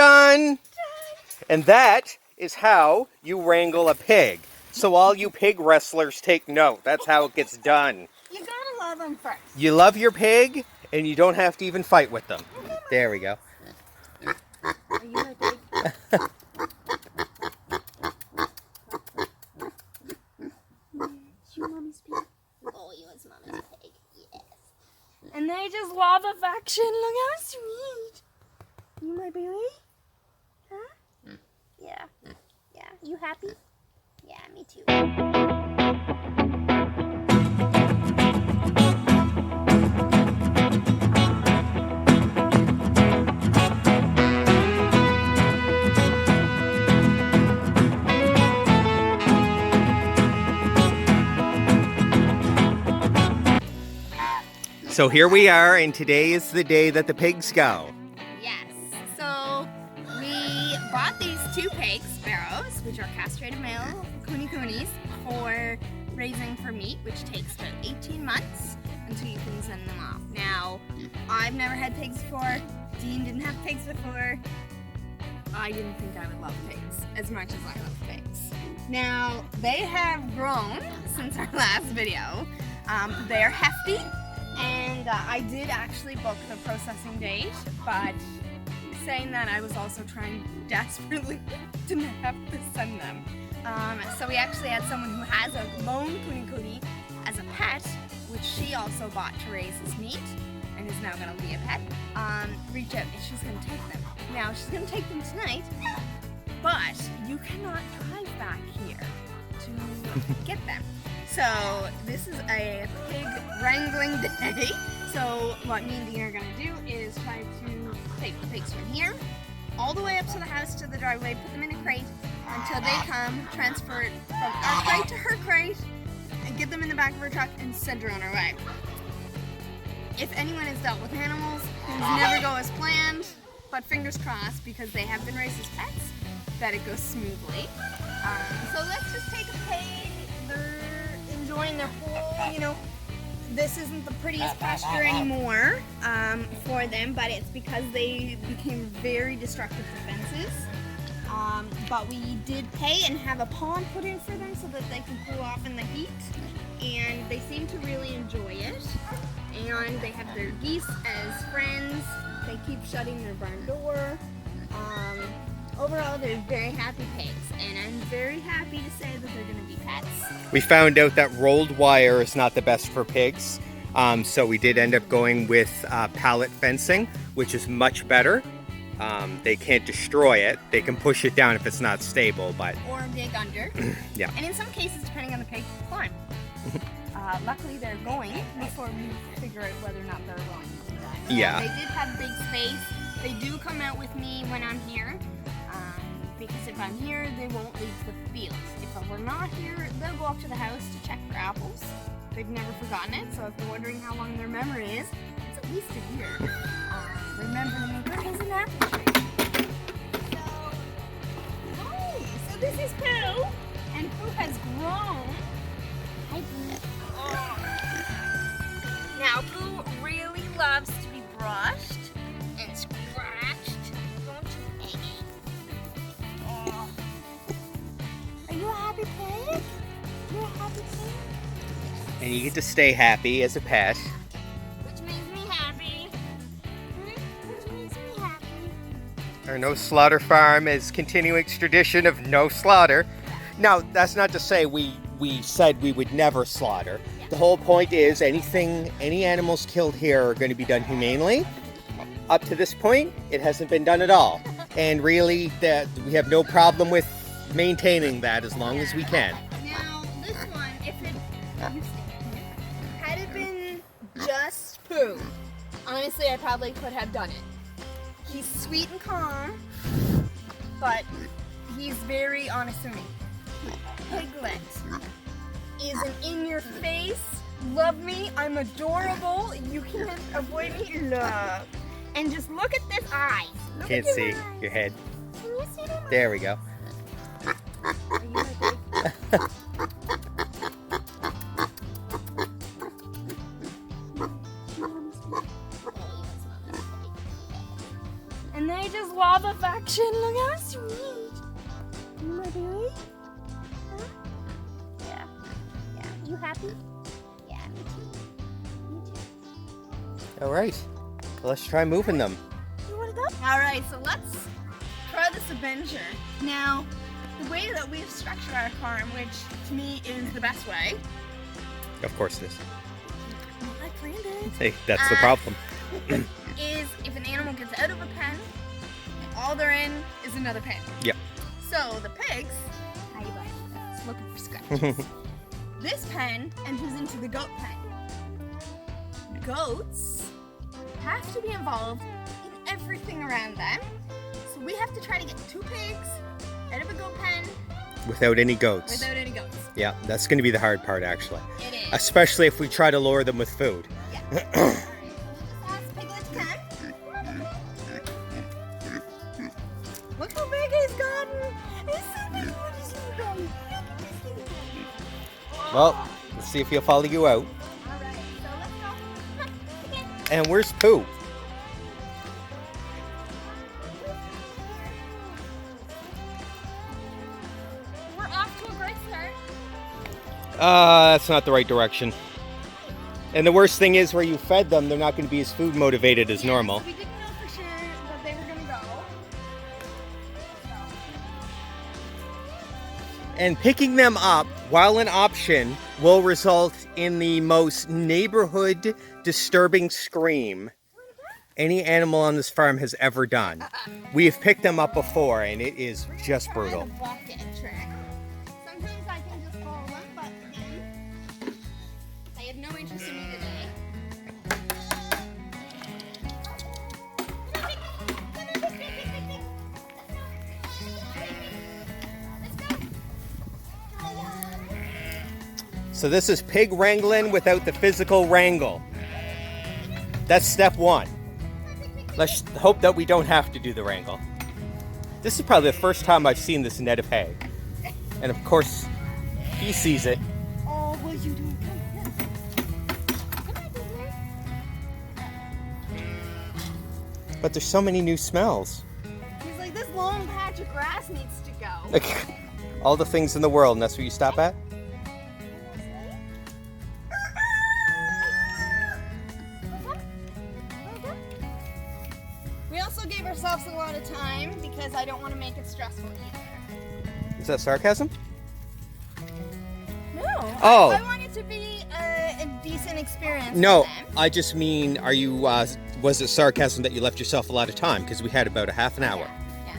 Done! And that is how you wrangle a pig. So all you pig wrestlers take note. That's how it gets done. You gotta love them first. You love your pig, and you don't have to even fight with them. There we go. Are you my pig? You mommy's pig? Oh, you was mommy's pig. Yes. And they just love affection. Look how sweet. You my baby? Huh? Yeah. Yeah. You happy? Yeah, me too. So here we are, and today is the day that the pigs go. Yes. So we bought these two pigs, sparrows, which are castrated male Kune Kunes, for raising for meat, which takes about 18 months until you can send them off. Now, I've never had pigs before. Dean didn't have pigs before. I didn't think I would love pigs as much as I love pigs. Now, they have grown since our last video. They're hefty. And I did actually book the processing date, but saying that, I was also trying desperately to not have to send them. So we actually had someone who has a lone Kune Kune as a pet, which she also bought to raise as meat, and is now going to be a pet, reach out, and she's going to take them. Now, she's going to take them tonight, but you cannot drive back here to get them. So this is a pig wrangling day. So what me and Dean are going to do is try to take the pigs from here all the way up to the house, to the driveway, put them in a crate until they come, transfer it from our crate to her crate, and get them in the back of her truck and send her on her way. If anyone has dealt with animals, things never go as planned, but fingers crossed, because they have been raised as pets, that it goes smoothly. So let's just take a page. They're enjoying their pool, you know. This isn't the prettiest pasture anymore for them, but it's because they became very destructive to fences. But we did pay and have a pond put in for them so that they can cool off in the heat, and they seem to really enjoy it. And they have their geese as friends. They keep shutting their barn door. Overall, they're very happy pigs, and I'm very happy to say that they're going to be pets. We found out that rolled wire is not the best for pigs, so we did end up going with pallet fencing, which is much better. They can't destroy it. They can push it down if it's not stable, but... Or dig under. Yeah. And in some cases, depending on the pig, climb. Luckily, they're going before we figure out whether or not they're going. Yeah. They did have big space. They do come out with me when I'm here. Because if I'm here, they won't leave the field. If we're not here, they'll go up to the house to check for apples. They've never forgotten it, so if you're wondering how long their memory is, it's at least a year. Remember me, there is an apple tree. So this is Pooh, and Pooh has grown. Hi, Pooh. Oh. Now, Pooh really loves to be brushed and scratched. Don't you, Peggy? Are you a happy pig? You're a happy pig? And you get to stay happy as a pet. Which makes me happy. Which makes me happy. Our No Slaughter Farm is continuing its tradition of no slaughter. Now, that's not to say we said we would never slaughter. Yeah. The whole point is any animals killed here are going to be done humanely. Up to this point, it hasn't been done at all. And really, we have no problem with maintaining that as long as we can. Now, this one, if it had it been just Pooh, honestly, I probably could have done it. He's sweet and calm, but he's very unassuming. Piglet is an in-your-face, love me, I'm adorable, you can't avoid me, love. And just look at this eye. Look Can't at see eyes. your head. Can you see them? There we go. Are you my pig? And they just love affection. Look how sweet. My baby? Huh? Yeah. Yeah. You happy? Yeah, me too. Me too. All right, let's try moving them. You want to go? All right, so let's try this adventure. Now, the way that we've structured our farm, which to me is the best way. Of course it is. I planned it. Hey, that's the problem. Is if an animal gets out of a pen, and all they're in is another pen. Yep. So the pigs, how you buddy? Looking for scratches. This pen enters into the goat pen. Goats have to be involved in everything around them. So we have to try to get 2 pigs out of a goat pen Without any goats. without any goats. Yeah, that's going to be the hard part, actually. It is. Especially if we try to lure them with food. Yeah. Alright, so we'll just ask Piglet to come. Look how big he's gotten. He's so big. What is he doing? Look at this little guy. Well, let's see if he'll follow you out. Alright, so let's go. Come on, again. And where's Pooh? We're off to a great start. That's not the right direction. And the worst thing is where you fed them, they're not going to be as food motivated as normal. So we didn't know for sure that they were going to go. And picking them up, while an option, will result in the most neighborhood disturbing scream any animal on this farm has ever done. We have picked them up before and it is just brutal. The bucket trick. Sometimes I can just follow them, but again, they have no interest in me today. So this is pig wrangling without the physical wrangle. That's step 1. Let's hope that we don't have to do the wrangle. This is probably the first time I've seen this net of hay. And of course, he sees it. Oh, what are you doing? Come on, Piglet. But there's so many new smells. He's like, this long patch of grass needs to go. Like, all the things in the world, and that's where you stop at? We also gave ourselves a lot of time because I don't want to make it stressful either. Is that sarcasm? No. Oh. I want it to be a decent experience. No, for them. I just mean, are you, was it sarcasm that you left yourself a lot of time? Because we had about a half an hour. Yeah.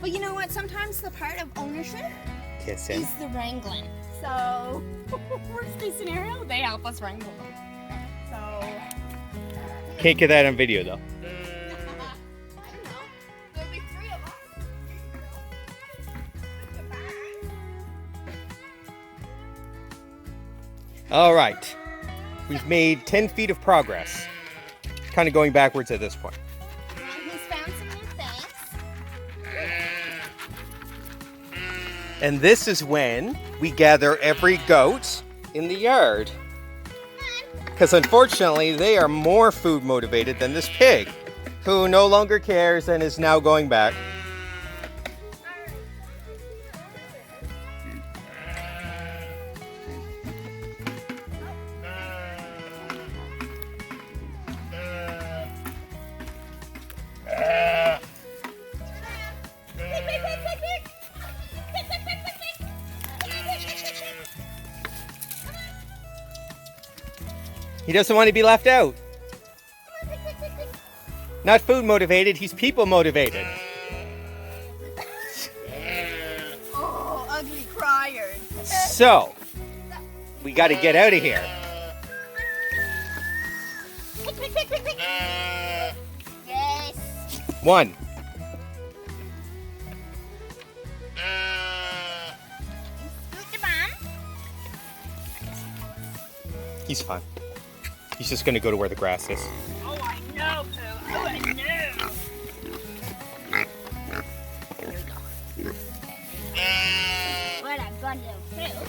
But you know what? Sometimes the part of ownership Kissing. is the wrangling. So, worst case scenario, they help us wrangle them. So, Can't get that on video, though. I don't know. There'll be 3 of us. All right. We've made 10 feet of progress. Kind of going backwards at this point. He's found some new things. And this is when we gather every goat in the yard. Because unfortunately, they are more food motivated than this pig, who no longer cares and is now going back. He doesn't want to be left out. Not food motivated, he's people motivated. Oh, ugly criers. So, we got to get out of here. Yes. 1. Scoot the bomb. He's fine. He's just going to go to where the grass is. Oh, I know, Pooh. Oh, I know. Here we go. What a bundle of Pooh.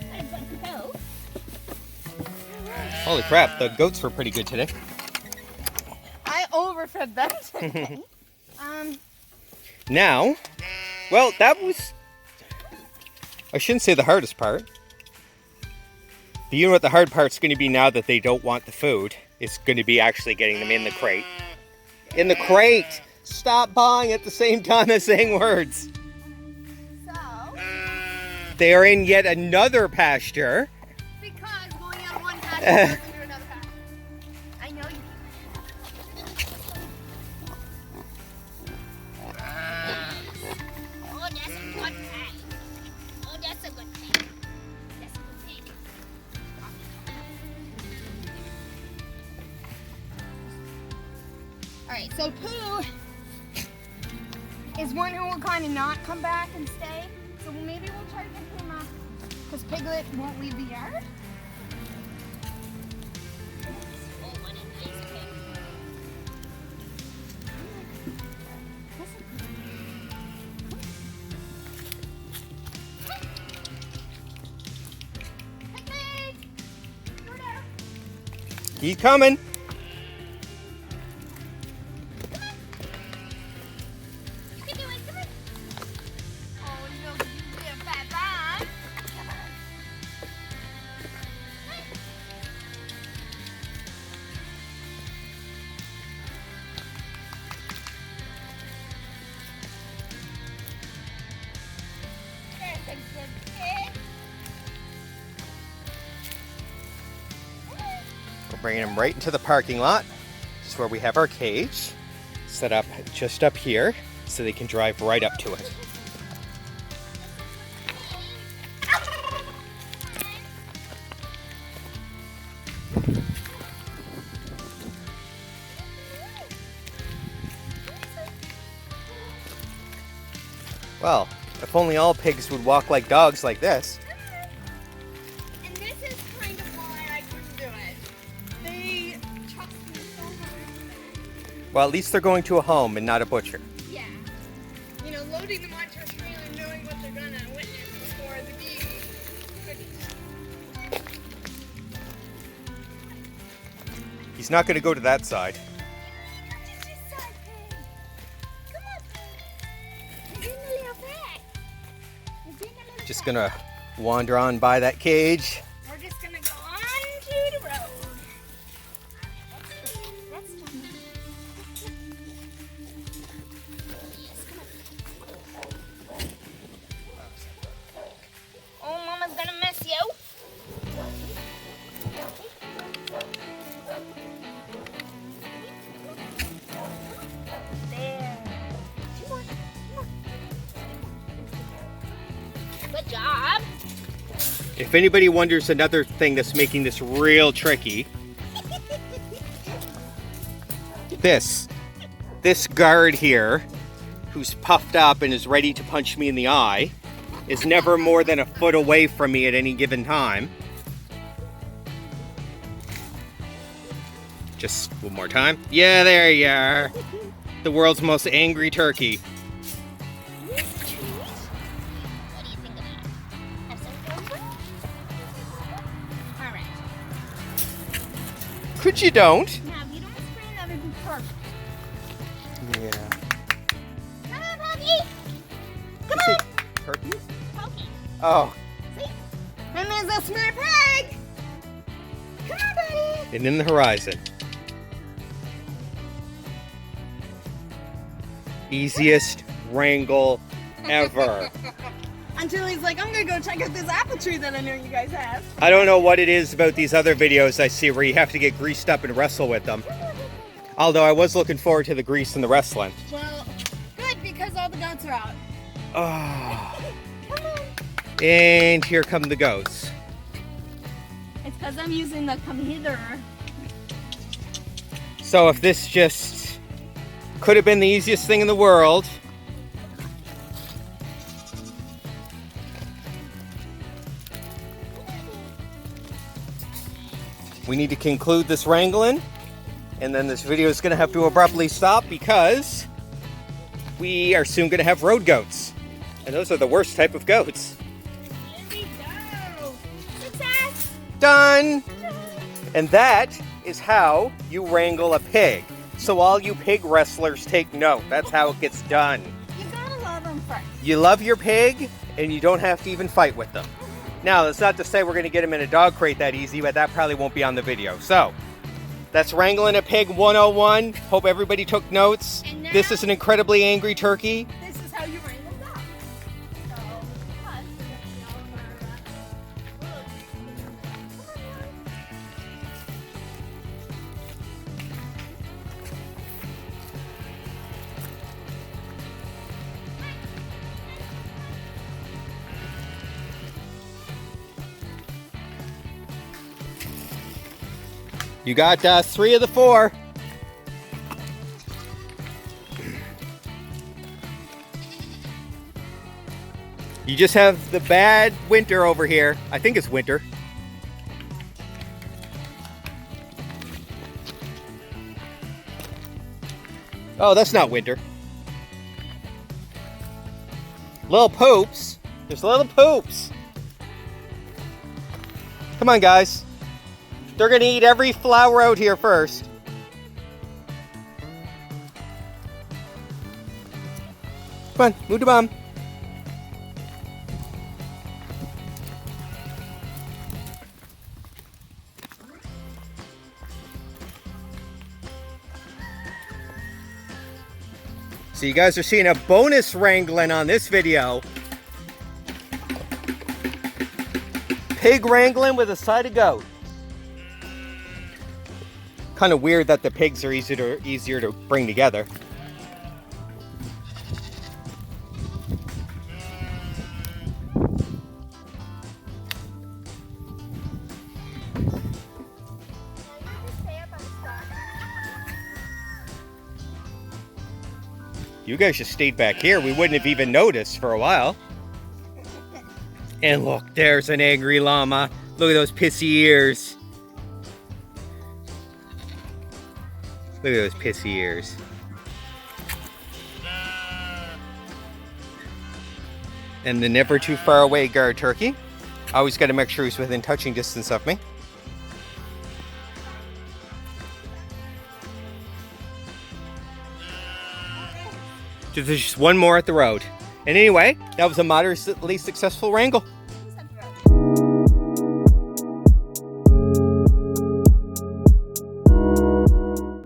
What a bundle of Pooh. Holy crap, the goats were pretty good today. I overfed said that. Now, well, that was, I shouldn't say the hardest part. But you know what the hard part's going to be now that they don't want the food? It's going to be actually getting them in the crate. In the crate! Stop bawling at the same time as saying words. So, They are in yet another pasture. because going on one pasture goes into another pasture. I know you. Oh, that's a good pig. Oh, that's a good pig. That's a good pig. Alright, so Pooh is one who will kind of not come back and stay. So maybe we'll try to pick him up because Piglet won't leave the yard. Oh, what a nice pig. Piglet! Go down. He's coming. You can do it, come on. Oh no, you did bad, bad. Come on. There's a good pig. We're bringing him right into the parking lot. This is where we have our cage set up just up here so they can drive right up to it. Well, if only all pigs would walk like dogs like this. And this is kind of why I couldn't do it. They trust me so much. Well, at least they're going to a home and not a butcher. Yeah. You know, loading them onto a trailer and knowing what they're gonna witness before the baby. He's not going to go to that side. Just going to wander on by that cage. We're just gonna go on to the road. Let's jump. Yes, come on. Oh, Mama's gonna miss you. There. Come on, come on. Good job. If anybody wonders another thing that's making this real tricky, this guard here, who's puffed up and is ready to punch me in the eye, is never more than a foot away from me at any given time. Just one more time. Yeah, there you are. The world's most angry turkey. What do you think of that? Have some fun? All right. Could you don't? Now, if you don't spray that, it'd be perfect. Yeah. Come on, Pokey. Come on. Turkeys? Pokey. Oh, See? Him is a smart pig. Come on, buddy. and in the horizon. Easiest wrangle ever. Until he's like, I'm gonna go check out this apple tree that I know you guys have. I don't know what it is about these other videos I see where you have to get greased up and wrestle with them. Although I was looking forward to the grease and the wrestling. Well, good, because all the goats are out. Oh. Come on. And here come the goats. It's because I'm using the come hither. So if this just could have been the easiest thing in the world, we need to conclude this wrangling, and then this video is going to have to abruptly stop because we are soon going to have road goats. And those are the worst type of goats. Here we go. Success. Done! And that is how you wrangle a pig. So all you pig wrestlers take note. That's how it gets done. You gotta love them first. You love your pig, and you don't have to even fight with them. Now, that's not to say we're going to get them in a dog crate that easy, but that probably won't be on the video. So, that's Wrangling a Pig 101. Hope everybody took notes. This is an incredibly angry turkey. This is how you wrangle dogs. So, plus, we get to know You got 3 of the 4. You just have the bad winter over here. I think it's winter. Oh, that's not winter. Little poops. There's little poops. Come on, guys. They're gonna eat every flower out here first. Come on, move to mom. So you guys are seeing a bonus wrangling on this video. Pig wrangling with a side of goat. Kind of weird that the pigs are easier to bring together. You guys just stayed back here. We wouldn't have even noticed for a while. And look, there's an angry llama. Look at those pissy ears. Look at those pissy ears. And the never too far away guard turkey. Always got to make sure he's within touching distance of me. There's just one more at the road. And anyway, that was a moderately successful wrangle.